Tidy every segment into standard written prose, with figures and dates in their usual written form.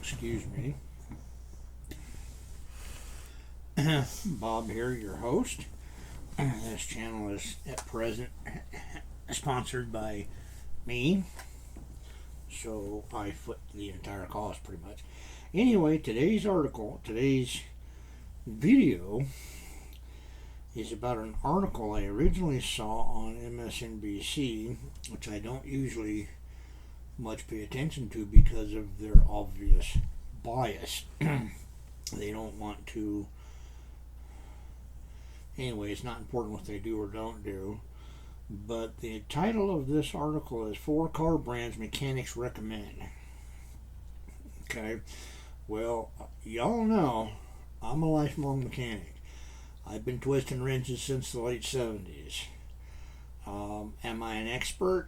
Excuse me. Bob here, your host. This channel is at present sponsored by me, so I foot the entire cost pretty much. Anyway, today's video is about an article I originally saw on MSNBC, which I don't usually much pay attention to because of their obvious bias. They don't want to. Anyway, it's not important what they do or don't do. But the title of this article is 4 Car Brands Mechanics Recommend. Okay. Well, y'all know I'm a lifelong mechanic. I've been twisting wrenches since the late 70s. Am I an expert?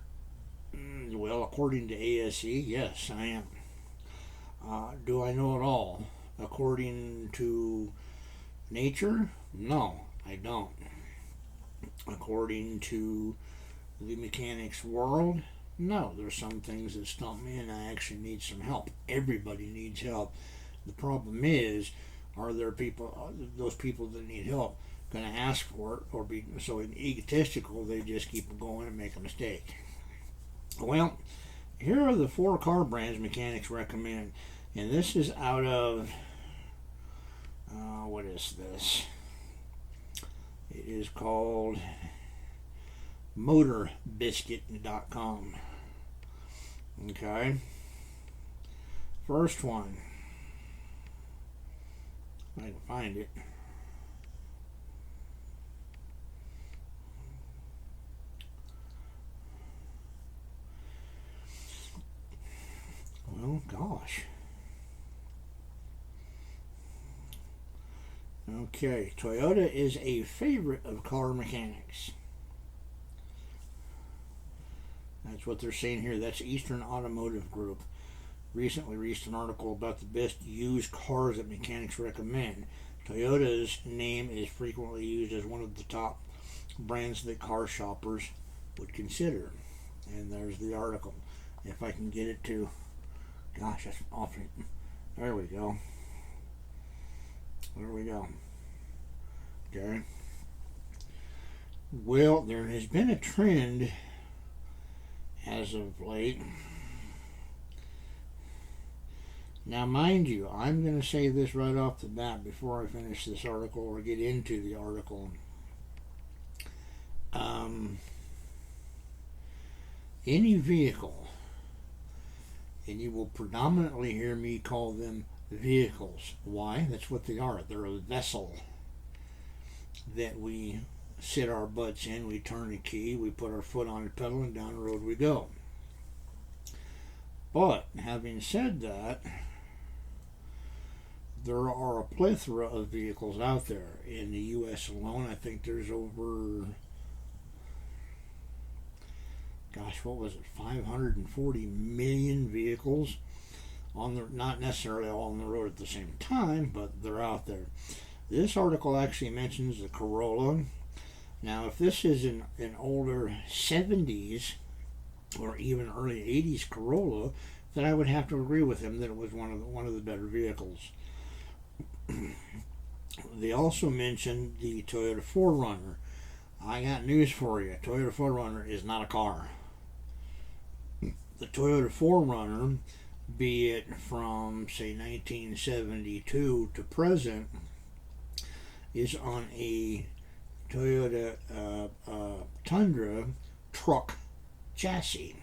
Well, according to ASE, yes, I am. Do I know it all? According to nature? No, I don't. According to the mechanics world? No, there's some things that stump me and I actually need some help. Everybody needs help. The problem is, are there people, those people that need help, going to ask for it or be so egotistical they just keep going and make a mistake? Well, here are the 4 car brands mechanics recommend, and this is out of what is this? It is called motorbiscuit.com. Okay. First one. I can find it. Well, gosh. Okay, Toyota is a favorite of car mechanics. That's what they're saying here. That's Eastern Automotive Group. Recently released an article about the best used cars that mechanics recommend. Toyota's name is frequently used as one of the top brands that car shoppers would consider. And there's the article. If I can get it to... Gosh, that's awful. There we go. There we go. Okay. Well, there has been a trend as of late. Now, mind you, I'm going to say this right off the bat before I finish this article or get into the article. Any vehicle, and you will predominantly hear me call them vehicles. Why? That's what they are. They're a vessel that we sit our butts in, we turn the key, we put our foot on the pedal, and down the road we go. But, having said that, there are a plethora of vehicles out there. In the U.S. alone, I think there's over, gosh, what was it, 540 million vehicles on the, not necessarily all on the road at the same time, but they're out there. This article actually mentions the Corolla. Now, if this is an older 70s or even early 80s Corolla, then I would have to agree with him that it was one of the better vehicles. They also mentioned the Toyota 4Runner. I got news for you. Toyota 4Runner is not a car. The Toyota 4Runner, be it from, say, 1972 to present, is on a Toyota Tundra truck chassis.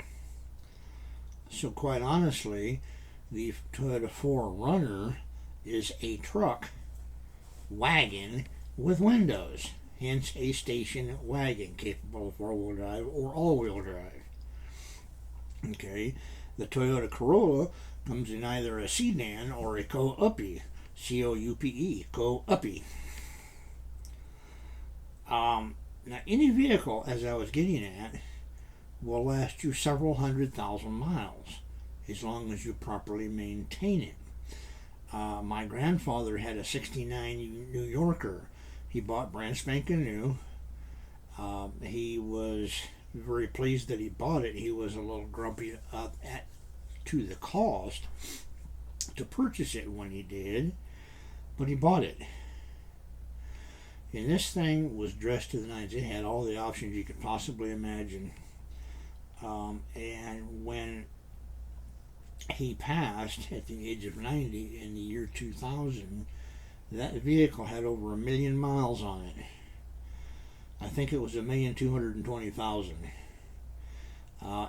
So quite honestly, the Toyota 4Runner is a truck wagon with windows, hence a station wagon capable of 4-wheel drive or all-wheel drive. Okay, the Toyota Corolla comes in either a sedan or a co-uppy, C-O-U-P-E, co-uppy. Now, any vehicle, as I was getting at, will last you several 100,000 miles as long as you properly maintain it. My grandfather had a 69 New Yorker. He bought brand spanking new. He was very pleased that he bought it. He was a little grumpy to the cost, to purchase it when he did, but he bought it. And this thing was dressed to the nines. It had all the options you could possibly imagine. And when he passed at the age of 90 in the year 2000, that vehicle had over 1 million miles on it. I think it was 1,220,000.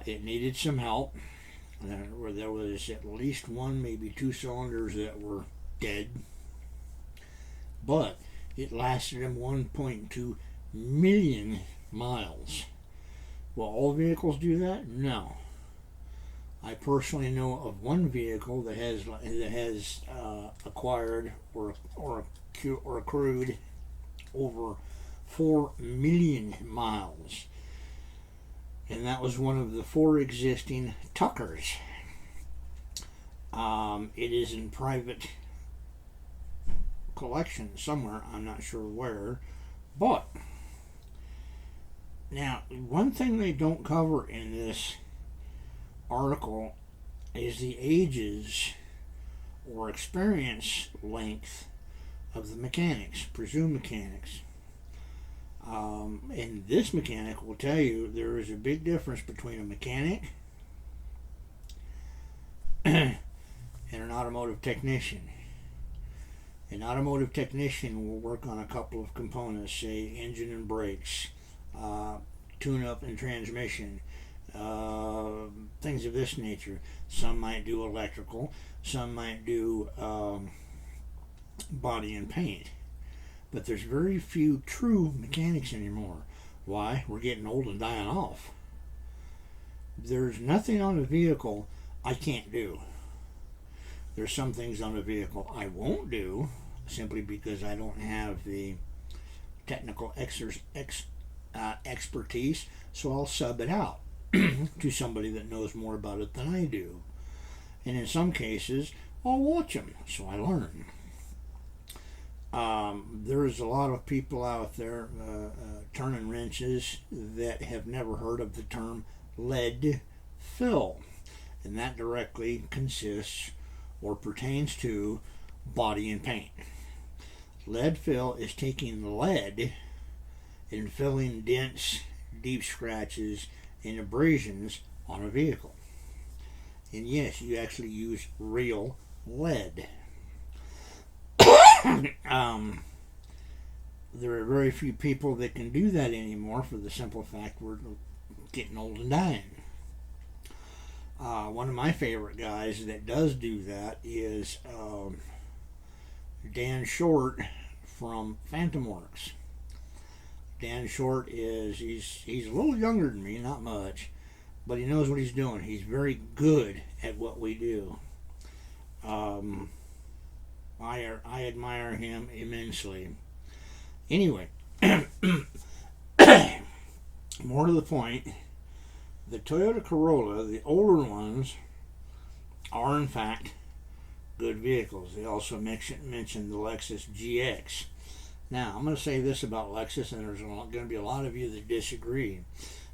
It needed some help. There was at least one, maybe two cylinders that were dead. But it lasted him 1.2 million miles. Will all vehicles do that? No. I personally know of one vehicle that has acquired or accrued over 4 million miles, and that was one of the 4 existing Tuckers. It is in private collection somewhere. I'm not sure where, but now one thing they don't cover in this article is the ages or experience length of the mechanics, presumed mechanics. And this mechanic will tell you there is a big difference between a mechanic and an automotive technician. An automotive technician will work on a couple of components, say engine and brakes, tune-up and transmission, things of this nature. Some might do electrical, some might do body and paint. But there's very few true mechanics anymore. Why? We're getting old and dying off. There's nothing on a vehicle I can't do. There's some things on a vehicle I won't do simply because I don't have the technical expertise, so I'll sub it out to somebody that knows more about it than I do. And in some cases, I'll watch them, so I learn. There's a lot of people out there turning wrenches that have never heard of the term lead fill, and that directly consists or pertains to body and paint. Lead fill is taking lead and filling dents, deep scratches, and abrasions on a vehicle. And yes, you actually use real lead. There are very few people that can do that anymore for the simple fact we're getting old and dying. One of my favorite guys that does do that is Dan Short from Phantom Works. Dan Short he's a little younger than me, not much, but he knows what he's doing. He's very good at what we do. I admire him immensely. Anyway, more to the point, the Toyota Corolla, the older ones, are in fact good vehicles. They also mentioned the Lexus GX. Now, I'm going to say this about Lexus, and there's going to be a lot of you that disagree.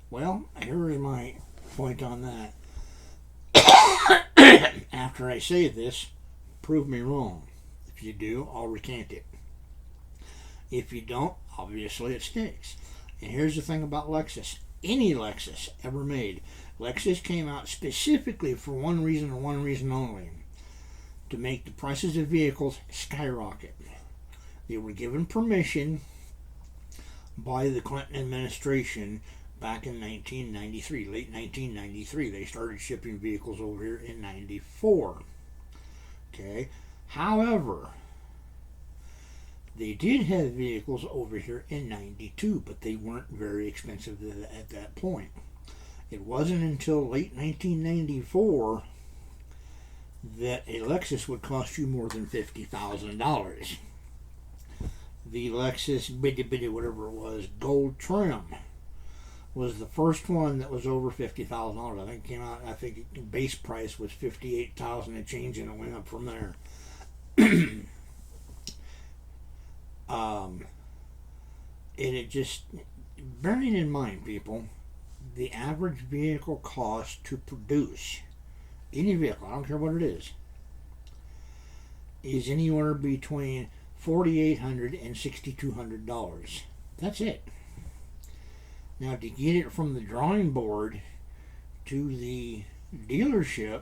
Well, here is my point on that. After I say this, prove me wrong. If you do, I'll recant it. If you don't, obviously it sticks. And here's the thing about Lexus. Any Lexus ever made, Lexus came out specifically for one reason and one reason only: to make the prices of vehicles skyrocket. They were given permission by the Clinton administration back in 1993, late 1993. They started shipping vehicles over here in 94. Okay. However, they did have vehicles over here in 92, but they weren't very expensive at that point. It wasn't until late 1994 that a Lexus would cost you more than $50,000. The Lexus whatever it was, gold trim, was the first one that was over $50,000. I think it came out, the base price was $58,000 and change, and it went up from there. And it just, bearing in mind, people, the average vehicle cost to produce any vehicle, I don't care what it is, is anywhere between $4,800 and $6,200. That's it. Now, to get it from the drawing board to the dealership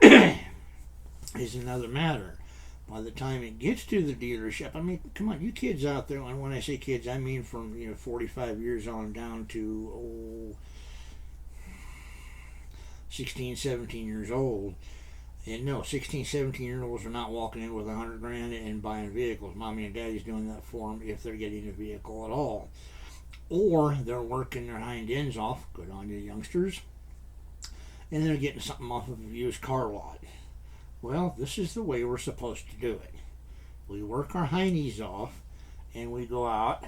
is another matter. By the time it gets to the dealership, I mean, come on, you kids out there, and when I say kids, I mean from 45 years on down to 16, 17 years old. And no, 16, 17-year-olds are not walking in with $100,000 and buying vehicles. Mommy and Daddy's doing that for them if they're getting a vehicle at all. Or they're working their hind ends off, good on you youngsters, and they're getting something off of a used car lot. Well, this is the way we're supposed to do it. We work our hindies off, and we go out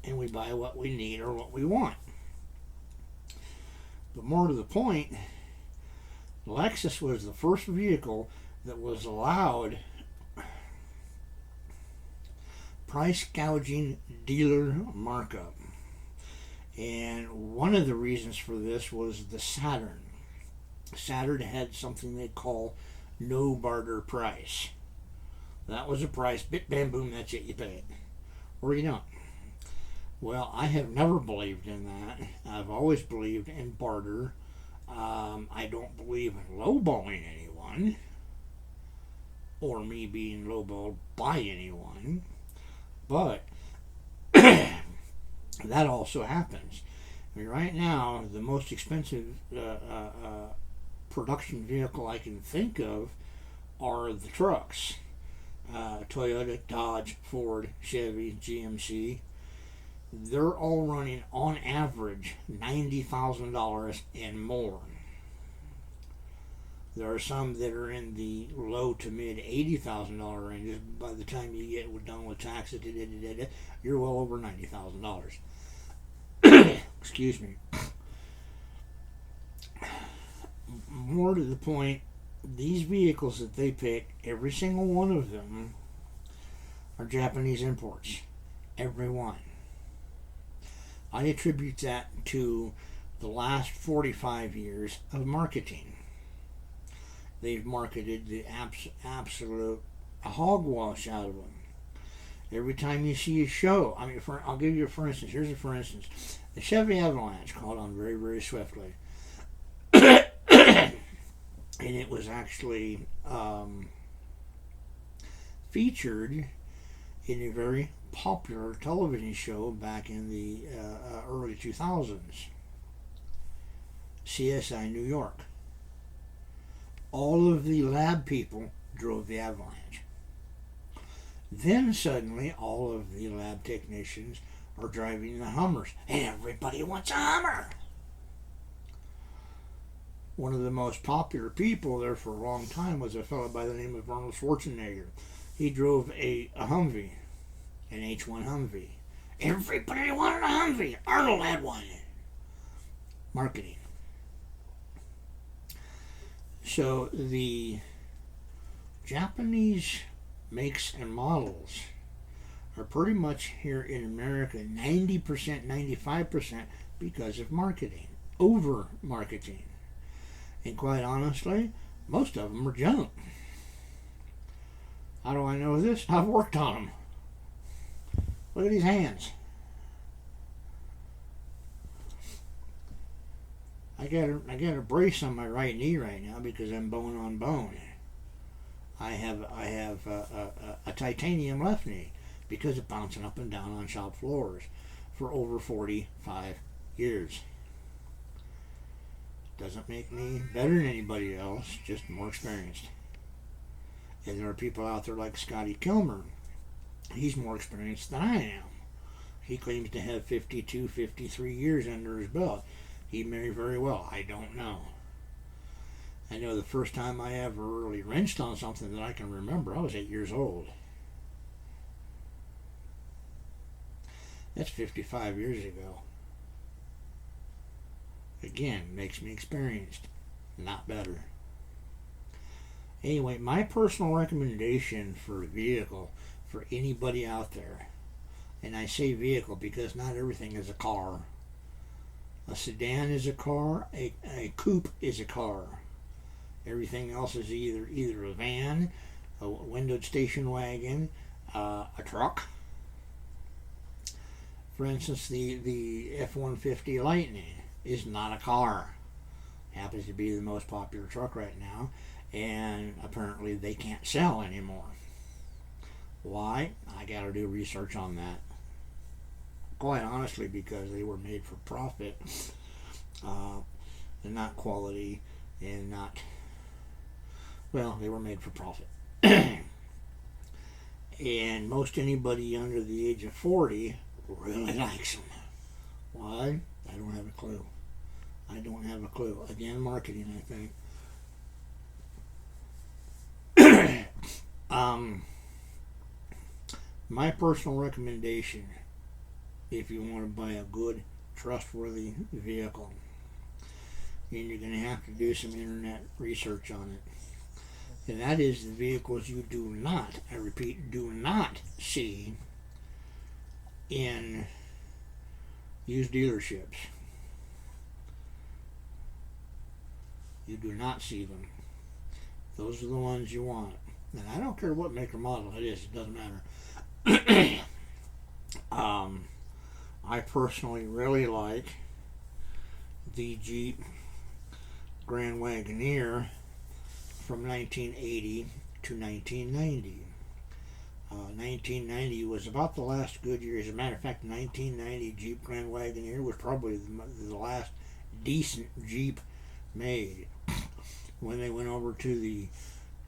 and we buy what we need or what we want. But more to the point, Lexus was the first vehicle that was allowed price gouging dealer markup. And one of the reasons for this was the Saturn. Saturn had something they call no barter price. That was a price, bit bam boom, that's it, you pay it. Or you don't. Well, I have never believed in that. I've always believed in barter. I don't believe in lowballing anyone, or me being lowballed by anyone, but that also happens. I mean, right now, the most expensive production vehicle I can think of are the trucks. Toyota, Dodge, Ford, Chevy, GMC. They're all running on average $90,000 and more. There are some that are in the low to mid $80,000 ranges. By the time you get done with taxes, you're well over $90,000. Excuse me. More to the point, these vehicles that they pick, every single one of them are Japanese imports. Every one. I attribute that to the last 45 years of marketing. They've marketed the absolute hogwash out of them. Every time you see a show, I mean, I'll give you a for instance. Here's a for instance. The Chevy Avalanche caught on very, very swiftly. And it was actually featured in a very popular television show back in the early 2000s. CSI New York. All of the lab people drove the Avalanche. Then suddenly all of the lab technicians are driving the Hummers. And everybody wants a Hummer. One of the most popular people there for a long time was a fellow by the name of Arnold Schwarzenegger. He drove a Humvee, an H1 Humvee. Everybody wanted a Humvee. Arnold had one. Marketing. So the Japanese makes and models are pretty much here in America 90%, 95% because of marketing. Over marketing. And quite honestly, most of them are junk. How do I know this? I've worked on them. Look at these hands. I got a brace on my right knee right now because I'm bone on bone. I have a titanium left knee because of bouncing up and down on shop floors for over 45 years. Doesn't make me better than anybody else, just more experienced. And there are people out there like Scotty Kilmer. He's more experienced than I am. He claims to have 52, 53 years under his belt. He may very well. I don't know. I know the first time I ever really wrenched on something that I can remember, I was 8 years old. That's 55 years ago. Again, makes me experienced, not better. Anyway, my personal recommendation for a vehicle for anybody out there, and I say vehicle because not everything is a car. A sedan is a car, a coupe is a car. Everything else is either a van, a windowed station wagon, a truck. For instance, the F-150 Lightning is not a car. Happens to be the most popular truck right now, and apparently they can't sell anymore. Why? I got to do research on that. Quite honestly, because they were made for profit, and not quality, and not, well, they were made for profit. And most anybody under the age of 40 really likes them. Why? I don't have a clue. I don't have a clue. Again, marketing, I think. My personal recommendation, if you want to buy a good, trustworthy vehicle, and you're going to have to do some internet research on it, and that is the vehicles you do not, I repeat, do not see in used dealerships. You do not see them. Those are the ones you want. And I don't care what make or model it is, it doesn't matter. I personally really like the Jeep Grand Wagoneer from 1980 to 1990. 1990 was about the last good year. As a matter of fact, 1990 Jeep Grand Wagoneer was probably the last decent Jeep made. When they went over to the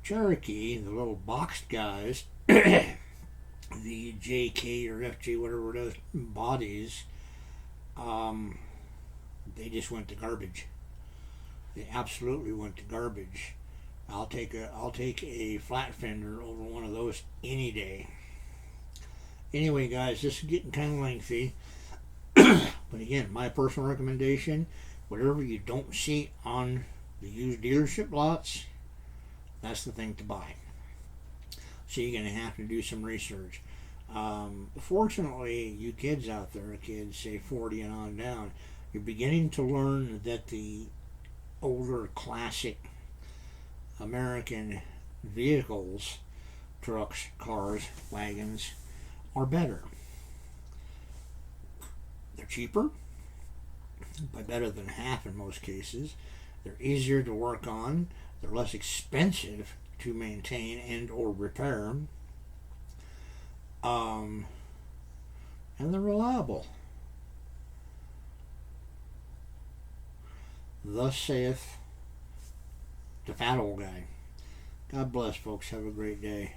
Cherokee, the little boxed guys, the JK or FJ, whatever it is, bodies, they just went to garbage. They absolutely went to garbage. I'll take a flat fender over one of those any day. Anyway, guys, this is getting kind of lengthy. But again, my personal recommendation, whatever you don't see on the used dealership lots, that's the thing to buy. So you're going to have to do some research. Fortunately, you kids out there, kids say 40 and on down, you're beginning to learn that the older classic American vehicles, trucks, cars, wagons, are better. They're cheaper, by better than half in most cases. They're easier to work on. They're less expensive to maintain and or repair. And they're reliable. Thus saith the fat old guy. God bless, folks. Have a great day.